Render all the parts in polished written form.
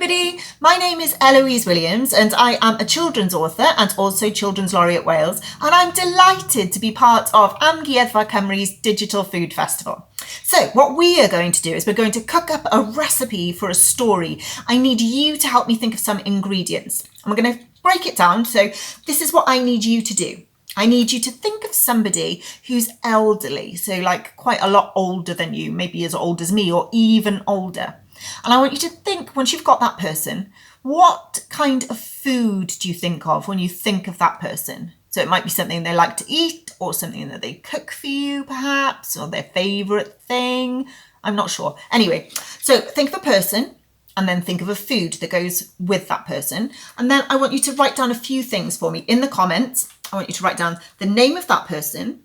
everybody, my name is Eloise Williams and I am a children's author and also Children's Laureate Wales, and I'm delighted to be part of Amgueddfa Cymru's Digital Food Festival. So what we are going to do is we're going to cook up a recipe for a story. I need you to help me think of some ingredients. And we're going to break it down. So this is what I need you to do. I need you to think of somebody who's elderly, so like quite a lot older than you, maybe as old as me or even older. And I want you to think, once you've got that person, what kind of food do you think of when you think of that person? So it might be something they like to eat or something that they cook for you perhaps, or their favourite thing. I'm not sure. Anyway, so think of a person and then think of a food that goes with that person. And then I want you to write down a few things for me in the comments. I want you to write down the name of that person,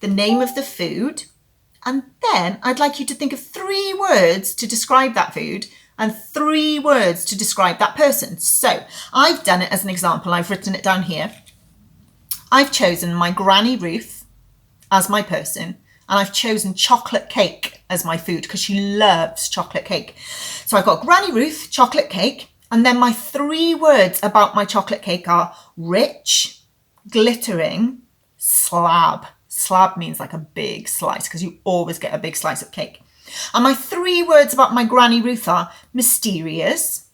the name of the food, and then I'd like you to think of 3 words to describe that food and 3 words to describe that person. So I've done it as an example. I've written it down here. I've chosen my Granny Ruth as my person, and I've chosen chocolate cake as my food because she loves chocolate cake. So I've got Granny Ruth, chocolate cake, and then my 3 words about my chocolate cake are rich, glittering, slab. Slab means like a big slice because you always get a big slice of cake. And my 3 words about my Granny Ruth are mysterious,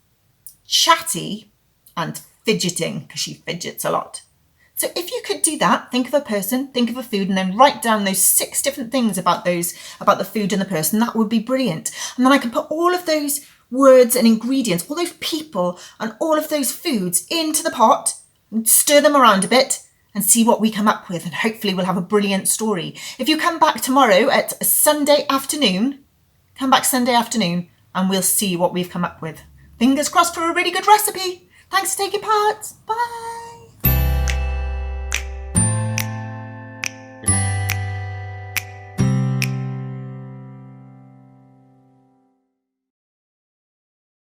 chatty, and fidgeting because she fidgets a lot. So if you could do that, think of a person, think of a food, and then write down those 6 different things about the food and the person, that would be brilliant. And then I can put all of those words and ingredients, all those people and all of those foods into the pot and stir them around a bit and see what we come up with, and hopefully we'll have a brilliant story. If you come back tomorrow at Sunday afternoon, and we'll see what we've come up with. Fingers crossed for a really good recipe. Thanks for taking part. Bye.